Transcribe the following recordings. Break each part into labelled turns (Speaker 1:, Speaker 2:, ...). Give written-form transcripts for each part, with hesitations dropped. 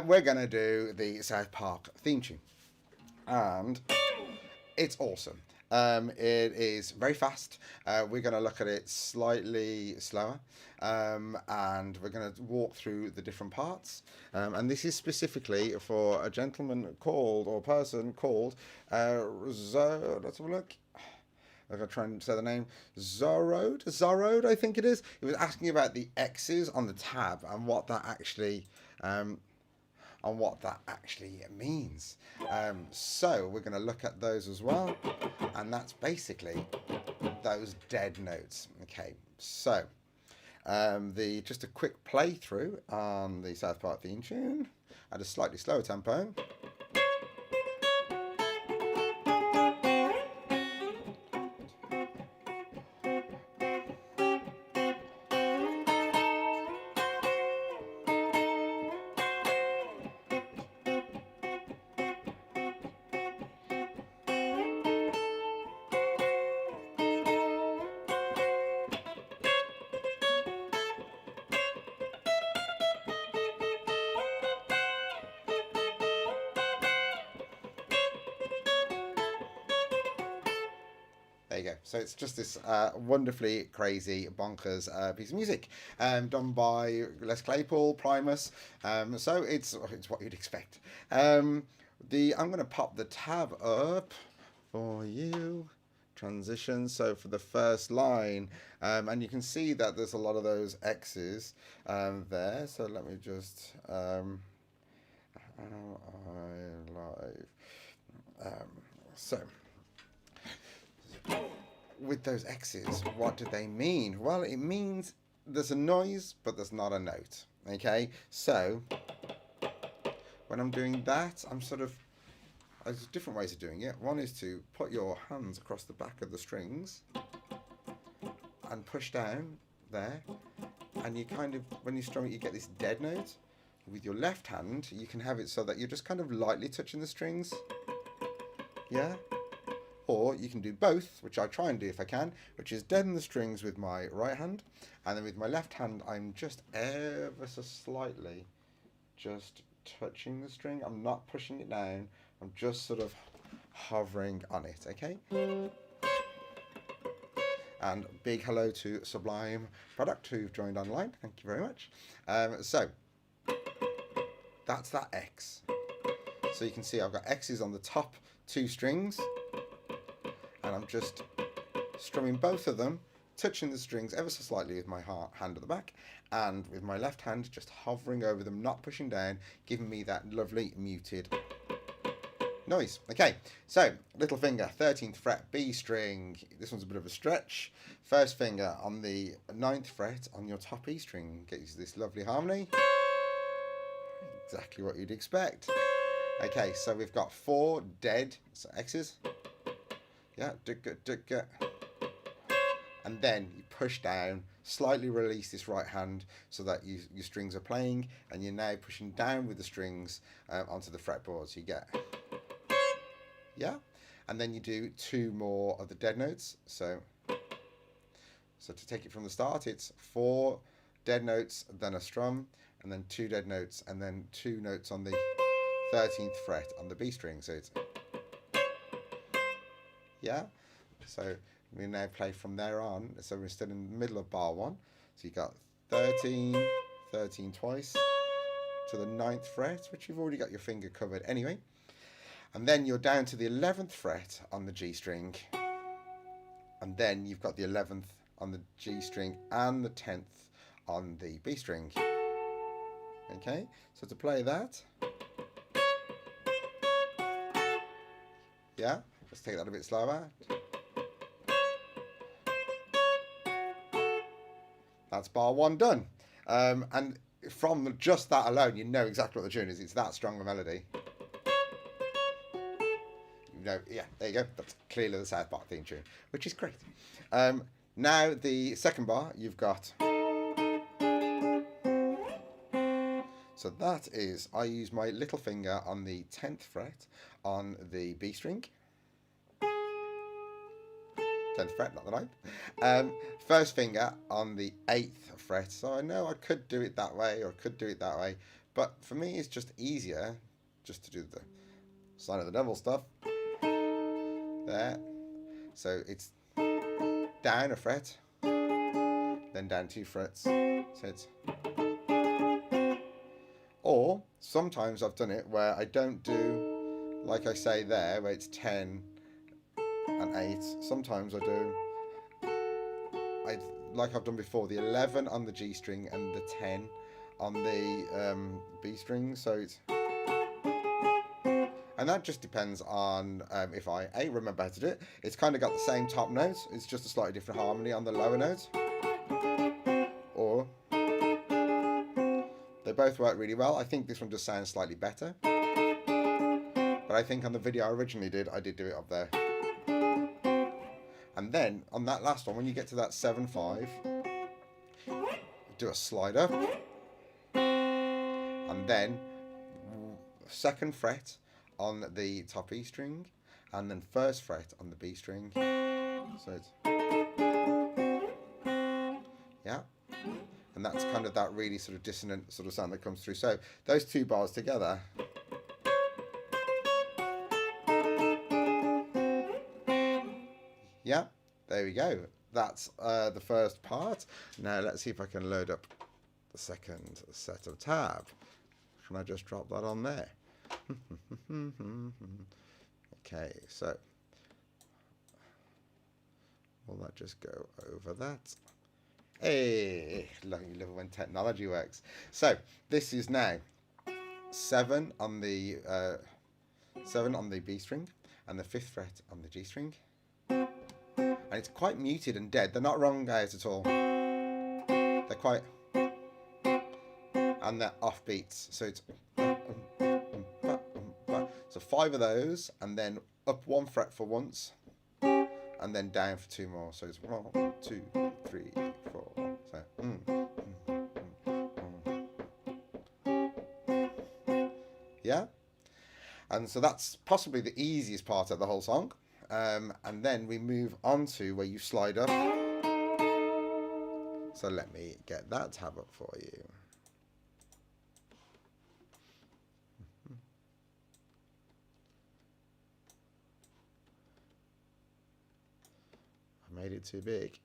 Speaker 1: we're going to do the South Park theme tune. And it's awesome. It is very fast. We're going to look at it slightly slower, and we're going to walk through the different parts. And this is specifically for a gentleman called, or person called, let's have a look. I'm going to try and say the name. Zorode, I think it is. He was asking about the X's on the tab and what that actually means. So we're going to look at those as well, and that's basically those dead notes. Okay, so just a quick playthrough on the South Park theme tune at a slightly slower tempo. There you go. So it's just this wonderfully crazy, bonkers piece of music done by Les Claypool, Primus. So it's what you'd expect. I'm going to pop the tab up for you. Transition. So for the first line, and you can see that there's a lot of those X's there. So let me just live. So with those X's, what do they mean? Well, it means there's a noise, but there's not a note. Okay, so when I'm doing that, there's different ways of doing it. One is to put your hands across the back of the strings and push down there, and you kind of, when you strum it, you get this dead note. With your left hand, you can have it so that you're just kind of lightly touching the strings. Yeah? Or you can do both, which I try and do if I can, which is deaden the strings with my right hand, and then with my left hand I'm just ever so slightly just touching the string. I'm not pushing it down, I'm just sort of hovering on it, okay? And big hello to Sublime Product who've joined online, thank you very much. So that's that X. So you can see I've got X's on the top two strings, and I'm just strumming both of them, touching the strings ever so slightly with my hand at the back, and with my left hand just hovering over them, not pushing down, giving me that lovely muted noise. Okay, so little finger, 13th fret, B string. This one's a bit of a stretch. First finger on the 9th fret on your top E string gets this lovely harmony. Exactly what you'd expect. Okay, so we've got 4 dead X's. Yeah, and then you push down, slightly release this right hand so that your strings are playing, and you're now pushing down with the strings onto the fretboard. So you get, yeah, and then you do 2 more of the dead notes. So to take it from the start, it's 4 dead notes, then a strum, and then 2 dead notes, and then 2 notes on the 13th fret on the B string. So it's, yeah, so we now play from there on. So we're still in the middle of bar 1. So you got 13, 13 twice to the 9th fret, which you've already got your finger covered anyway. And then you're down to the 11th fret on the G string. And then you've got the 11th on the G string and the 10th on the B string. Okay, so to play that, yeah, let's take that a bit slower. That's bar 1 done. And from just that alone, you know exactly what the tune is. It's that strong a melody. You know, yeah, there you go. That's clearly the South Park theme tune, which is great. Now the second bar, you've got. So that is, I use my little finger on the 10th fret on the B string. 10th fret, not the 9th. First finger on the 8th fret. So I know I could do it that way or I could do it that way, But for me, it's just easier just to do the sign of the devil stuff. There. So it's down a fret, then down 2 frets. So it's... Or sometimes I've done it where I don't do, like I say there, where it's 10 and 8. Sometimes I do, like I've done before, the 11 on the G string and the 10 on the B string. So it's... And that just depends on if I remember how to do it. It's kind of got the same top note. It's just a slightly different harmony on the lower note. Or they both work really well. I think this one just sounds slightly better. But I think on the video I originally did, I did do it up there. And then on that last one, when you get to that 7/5, do a slide up. And then 2nd fret on the top E string, and then 1st fret on the B string. So it's... Yeah. And that's kind of that really sort of dissonant sort of sound that comes through. So those 2 bars together. Yeah, there we go. That's the first part. Now let's see if I can load up the second set of tab. Can I just drop that on there? Okay, so will that just go over that? Hey, look, you love when technology works. So this is now 7 on the B string and the 5th fret on the G string, and it's quite muted and dead. They're not wrong guys at all. They're quite, and they're off beats. So it's so 5 of those, and then up 1 fret for once, and then down for 2 more. So it's 1, 2, 3, 4. So, yeah. And so that's possibly the easiest part of the whole song. And then we move on to where you slide up. So let me get that tab up for you. I made it too big.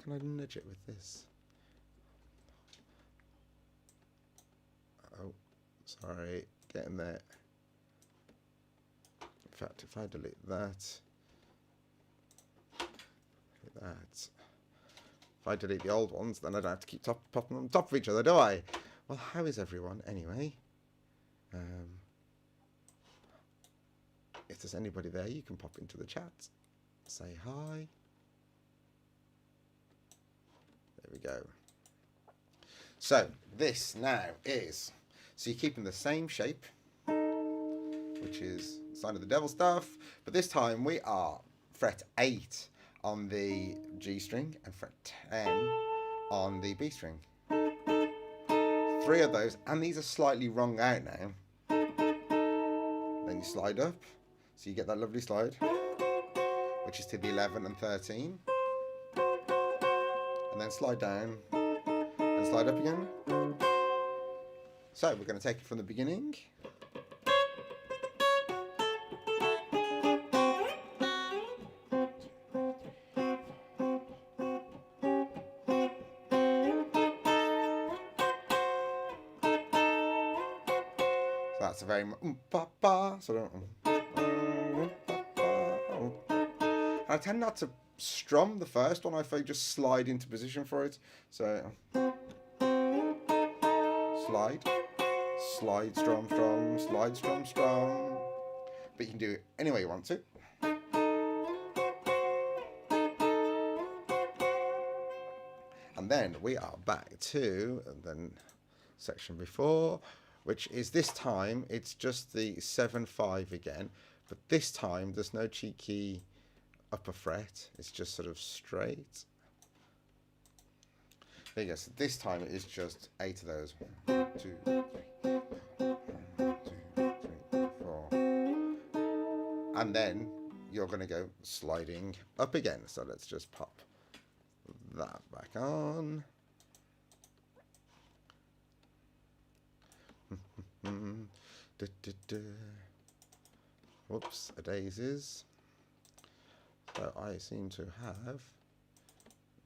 Speaker 1: Can I nudge it with this? Oh, sorry, getting there. In fact, if I delete that, if I delete the old ones, then I don't have to keep popping on top of each other, do I? Well, how is everyone anyway? If there's anybody there, you can pop into the chat, say hi. There we go. So this now is, so you're keeping the same shape, which is sign of the devil stuff, but this time we are fret 8 on the G string and fret 10 on the B string. 3 of those, and these are slightly wrong out now. Then you slide up, so you get that lovely slide, which is to the 11 and 13, and then slide down and slide up again. So we're going to take it from the beginning. So that's a very sort of. I tend not to strum the first one. I just slide into position for it. So slide, slide, strum, strum, slide, strum, strum. But you can do it any way you want to. And then we are back to the section before, which is this time it's just the 7/5 again, but this time there's no cheeky upper fret, it's just sort of straight. There you go. So this time it is just 8 of those. 1, 2, 3, 1, 2, 3, 4. And then you're going to go sliding up again. So let's just pop that back on. Whoops, a daisies. So I seem to have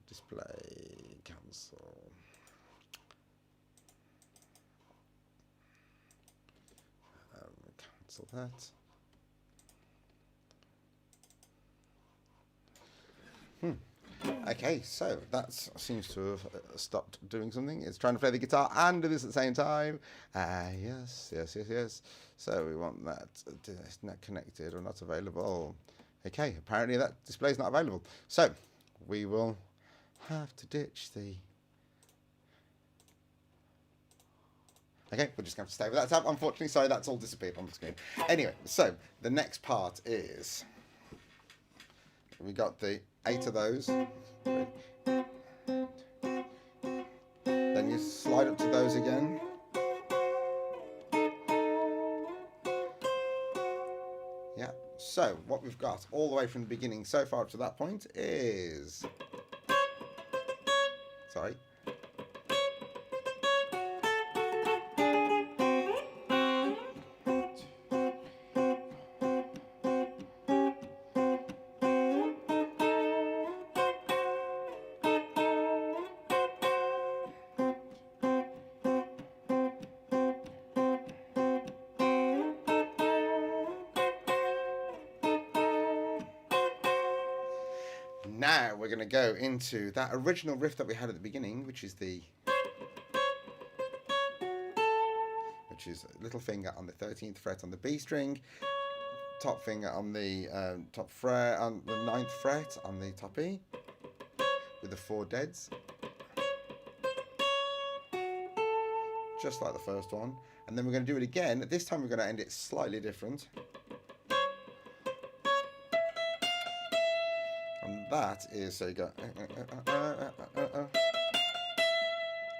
Speaker 1: display cancel. Cancel that. Okay, so that seems to have stopped doing something. It's trying to play the guitar and do this at the same time. Yes. So we want that not connected or not available. Okay, apparently that display is not available. So we will have to ditch the... Okay, we're just going to have to stay with that tab. Unfortunately, sorry, that's all disappeared on the screen. Anyway, so the next part is... We got the 8 of those. Then you slide up to those again. Yeah, so what we've got all the way from the beginning so far up to that point is... Sorry. Now we're going to go into that original riff that we had at the beginning, which is little finger on the 13th fret on the B string, top finger on the top fret on the 9th fret on the top E, with the 4 deads, just like the first one. And then we're going to do it again. This time we're going to end it slightly different. And that is, so you go,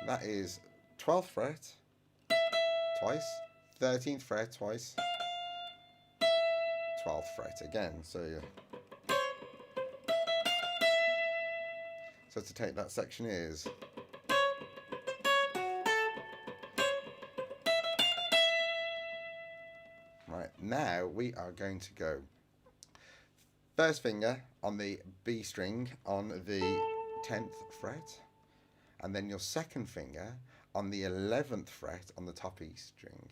Speaker 1: that is 12th fret twice, 13th fret twice, 12th fret again. So to take that section is right. Now we are going to go first finger on the B string on the 10th fret, and then your second finger on the 11th fret on the top E string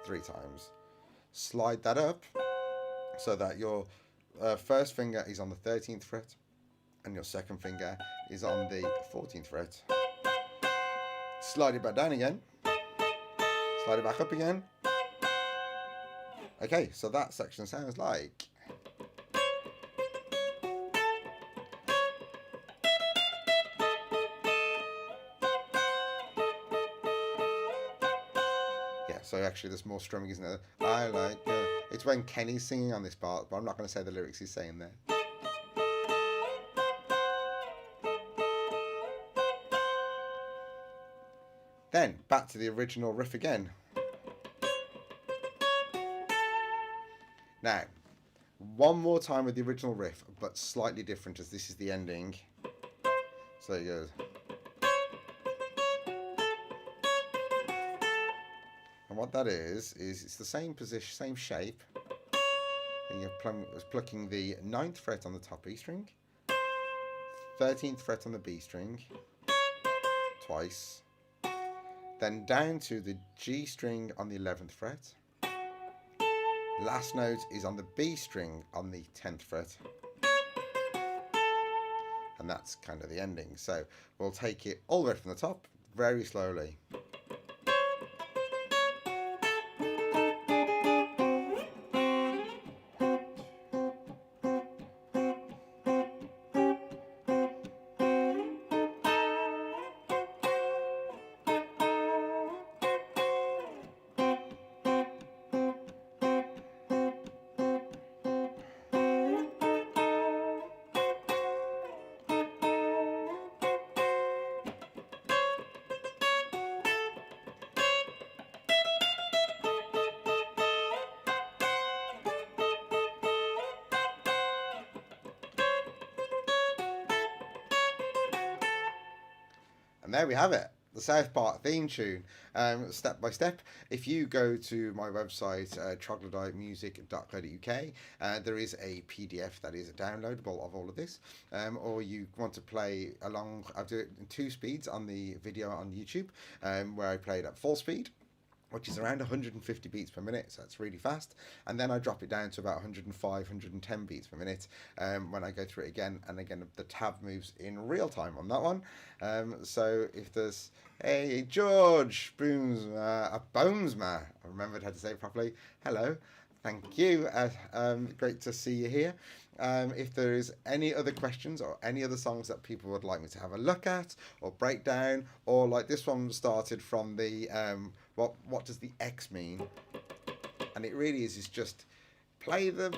Speaker 1: 3 times. Slide that up so that your first finger is on the 13th fret and your second finger is on the 14th fret. Slide it back down again. Slide it back up again. Okay, so that section sounds like... Yeah, so actually there's more strumming, isn't there? I like... it's when Kenny's singing on this part, but I'm not going to say the lyrics he's saying there. Then, back to the original riff again. Now, one more time with the original riff, but slightly different, as this is the ending. So it goes. And what that is it's the same position, same shape. And you're plucking the 9th fret on the top E string, 13th fret on the B string, twice. Then down to the G string on the 11th fret. Last note is on the B string on the 10th fret. And that's kind of the ending. So we'll take it all the way from the top, very slowly. And there we have it. the South Park theme tune, step by step. If you go to my website, troglodytemusic.co.uk, there is a PDF that is downloadable of all of this. Or you want to play along, I do it in 2 speeds on the video on YouTube, where I play it at full speed, which is around 150 beats per minute, so it's really fast. And then I drop it down to about 105, 110 beats per minute when I go through it again. And again, the tab moves in real time on that one. So if there's, hey, George Boomsma, I remembered how to say it properly. Hello. Thank you. Great to see you here. If there is any other questions or any other songs that people would like me to have a look at or break down, or like this one started from the what does the X mean? And it really is just play the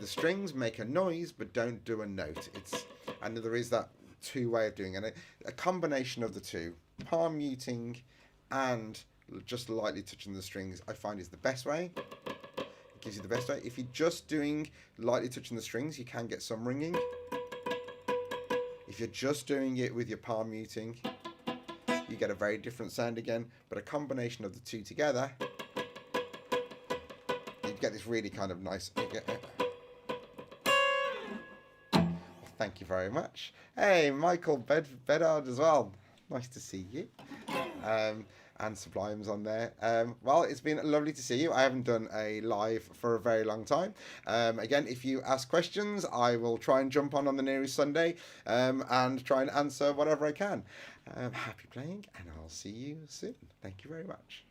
Speaker 1: strings, make a noise, but don't do a note. And there is that 2-way of doing it. A combination of the two, palm muting and just lightly touching the strings, I find is the best way. Gives you the best way. If you're just doing lightly touching the strings, you can get some ringing. If you're just doing it with your palm muting, you get a very different sound again. But a combination of the two together, you get this really kind of nice. Thank you very much. Hey, Michael Bedard as well. Nice to see you. And Sublime's on there. Well, it's been lovely to see you. I haven't done a live for a very long time. Again, if you ask questions, I will try and jump on the nearest Sunday and try and answer whatever I can. Happy playing, and I'll see you soon. Thank you very much.